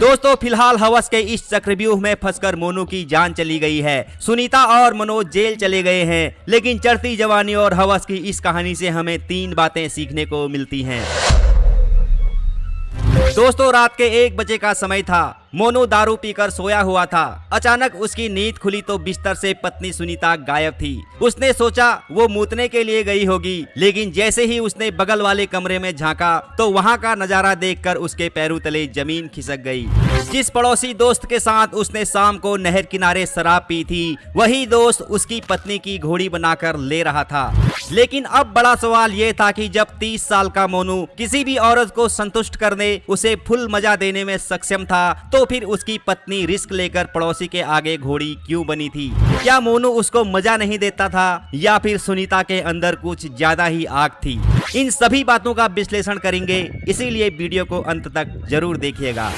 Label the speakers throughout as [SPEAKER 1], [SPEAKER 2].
[SPEAKER 1] दोस्तों फिलहाल हवस के इस चक्रव्यूह में फंसकर मोनू की जान चली गई है। सुनीता और मनोज जेल चले गए हैं, लेकिन चढ़ती जवानी और हवस की इस कहानी से हमें 3 बातें सीखने को मिलती हैं। दोस्तों रात के 1 बजे का समय था। मोनू दारू पीकर सोया हुआ था। अचानक उसकी नींद खुली तो बिस्तर से पत्नी सुनीता गायब थी। उसने सोचा वो मूतने के लिए गई होगी, लेकिन जैसे ही उसने बगल वाले कमरे में झांका तो वहां का नजारा देखकर उसके पैरों तले जमीन खिसक गई। जिस पड़ोसी दोस्त के साथ उसने शाम को नहर किनारे शराब पी थी, वही दोस्त उसकी पत्नी की घोड़ी बनाकर ले रहा था। लेकिन अब बड़ा सवाल ये था कि जब 30 साल का मोनू किसी भी औरत को संतुष्ट करने, उसे फुल मजा देने में सक्षम था, तो फिर उसकी पत्नी रिस्क लेकर पड़ोसी के आगे घोड़ी क्यों बनी थी? क्या मोनू उसको मजा नहीं देता था, या फिर सुनीता के अंदर कुछ ज्यादा ही आग थी? इन सभी बातों का विश्लेषण करेंगे, इसीलिए वीडियो को अंत तक जरूर देखिएगा।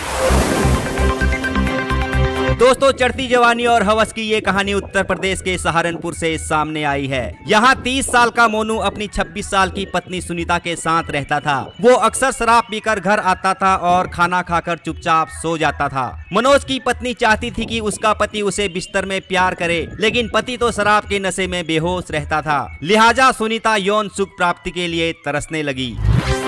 [SPEAKER 1] दोस्तों चढ़ती जवानी और हवस की ये कहानी उत्तर प्रदेश के सहारनपुर से सामने आई है। यहाँ 30 साल का मोनू अपनी 26 साल की पत्नी सुनीता के साथ रहता था। वो अक्सर शराब पीकर घर आता था और खाना खाकर चुपचाप सो जाता था। मनोज की पत्नी चाहती थी कि उसका पति उसे बिस्तर में प्यार करे, लेकिन पति तो शराब के नशे में बेहोश रहता था। लिहाजा सुनीता यौन सुख प्राप्ति के लिए तरसने लगी।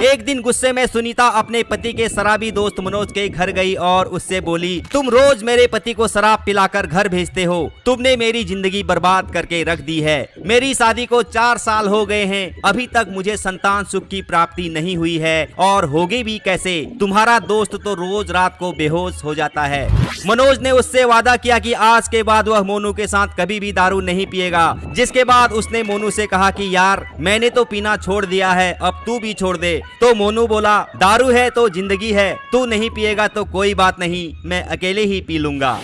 [SPEAKER 1] एक दिन गुस्से में सुनीता अपने पति के शराबी दोस्त मनोज के घर गई और उससे बोली, तुम रोज मेरे पति को शराब पिलाकर घर भेजते हो। तुमने मेरी जिंदगी बर्बाद करके रख दी है। मेरी शादी को 4 साल हो गए हैं, अभी तक मुझे संतान सुख की प्राप्ति नहीं हुई है, और होगी भी कैसे? तुम्हारा दोस्त तो रोज रात को बेहोश हो जाता है। मनोज ने उससे वादा किया कि आज के बाद वह मोनू के साथ कभी भी दारू नहीं पिएगा। जिसके बाद उसने मोनू से कहा कि यार मैंने तो पीना छोड़ दिया है, अब तू भी छोड़ दे। तो मोनू बोला, दारू है तो जिंदगी है, तू नहीं पिएगा तो कोई बात नहीं, मैं अकेले ही पी लूंगा।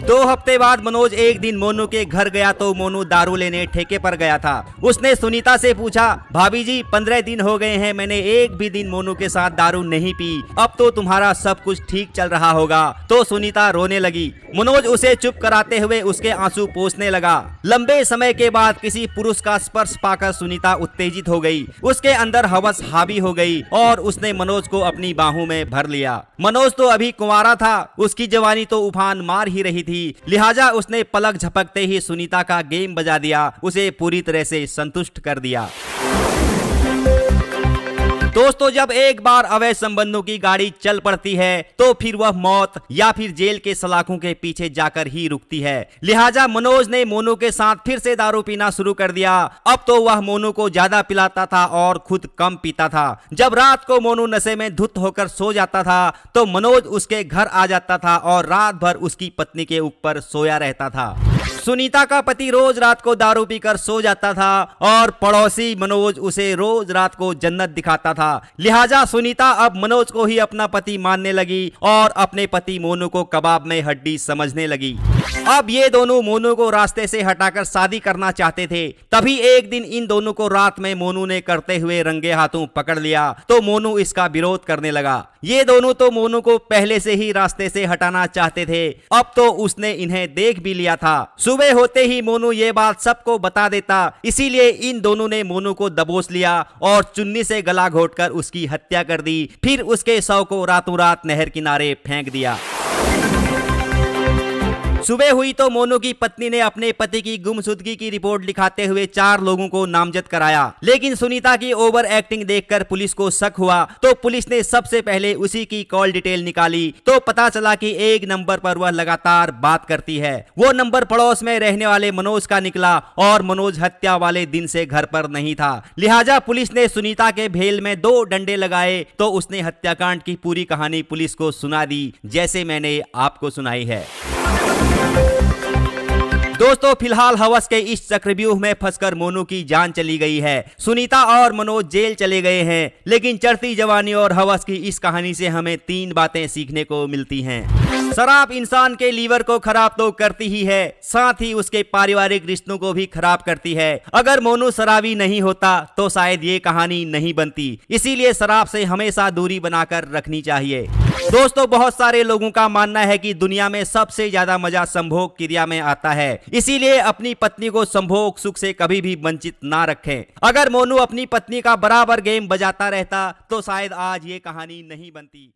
[SPEAKER 1] 2 हफ्ते बाद मनोज एक दिन मोनू के घर गया तो मोनू दारू लेने ठेके पर गया था। उसने सुनीता से पूछा, भाभी जी 15 दिन हो गए हैं, मैंने एक भी दिन मोनू के साथ दारू नहीं पी, अब तो तुम्हारा सब कुछ ठीक चल रहा होगा। तो सुनीता रोने लगी। मनोज उसे चुप कराते हुए उसके आंसू पोंछने लगा। लंबे समय के बाद किसी पुरुष का स्पर्श पाकर सुनीता उत्तेजित हो गई। उसके अंदर हवस हावी हो गई और उसने मनोज को अपनी बाहों में भर लिया। मनोज तो अभी कुंवारा था, उसकी जवानी तो उफान मार ही रही थी। लिहाजा उसने पलक झपकते ही सुनीता का गेम बजा दिया, उसे पूरी तरह से संतुष्ट कर दिया। दोस्तों जब एक बार अवैध संबंधों की गाड़ी चल पड़ती है तो फिर वह मौत या फिर जेल के सलाखों के पीछे जाकर ही रुकती है। लिहाजा मनोज ने मोनू के साथ फिर से दारू पीना शुरू कर दिया। अब तो वह मोनू को ज्यादा पिलाता था और खुद कम पीता था। जब रात को मोनू नशे में धुत होकर सो जाता था तो मनोज उसके घर आ जाता था और रात भर उसकी पत्नी के ऊपर सोया रहता था। सुनीता का पति रोज रात को दारू पीकर सो जाता था और पड़ोसी मनोज उसे रोज रात को जन्नत दिखाता था। लिहाजा सुनीता अब मनोज को ही अपना पति मानने लगी और अपने पति मोनू को कबाब में हड्डी समझने लगी। अब ये दोनों मोनू को रास्ते से हटाकर शादी करना चाहते थे। तभी एक दिन इन दोनों को रात में मोनू ने करते हुए रंगे हाथों पकड़ लिया तो मोनू इसका विरोध करने लगा। ये दोनों तो मोनू को पहले से ही रास्ते से हटाना चाहते थे, अब तो उसने इन्हें देख भी लिया था। सुबह होते ही मोनू ये बात सबको बता देता, इसीलिए इन दोनों ने मोनू को दबोच लिया और चुन्नी से गला घोंटकर उसकी हत्या कर दी। फिर उसके शव को रातों रात नहर किनारे फेंक दिया। सुबह हुई तो मोनू की पत्नी ने अपने पति की गुमशुदगी की रिपोर्ट लिखाते हुए 4 लोगों को नामजद कराया। लेकिन सुनीता की ओवर एक्टिंग देखकर पुलिस को शक हुआ तो पुलिस ने सबसे पहले उसी की कॉल डिटेल निकाली तो पता चला कि एक नंबर पर वह लगातार बात करती है। वो नंबर पड़ोस में रहने वाले मनोज का निकला और मनोज हत्या वाले दिन से घर पर नहीं था। लिहाजा पुलिस ने सुनीता के भेल में 2 डंडे लगाए तो उसने हत्याकांड की पूरी कहानी पुलिस को सुना दी, जैसे मैंने आपको सुनाई है। दोस्तों फिलहाल हवस के इस चक्रव्यूह में फंसकर मोनू की जान चली गई है। सुनीता और मनोज जेल चले गए हैं, लेकिन चढ़ती जवानी और हवस की इस कहानी से हमें 3 बातें सीखने को मिलती हैं। शराब इंसान के लीवर को खराब तो करती ही है, साथ ही उसके पारिवारिक रिश्तों को भी खराब करती है। अगर मोनू शराबी नहीं होता तो शायद ये कहानी नहीं बनती। इसीलिए शराब से हमेशा दूरी बनाकर रखनी चाहिए। दोस्तों, बहुत सारे लोगों का मानना है कि दुनिया में सबसे ज्यादा मजा संभोग क्रिया में आता है। इसीलिए अपनी पत्नी को संभोग सुख से कभी भी वंचित ना रखें। अगर मोनू अपनी पत्नी का बराबर गेम बजाता रहता तो शायद आज ये कहानी नहीं बनती।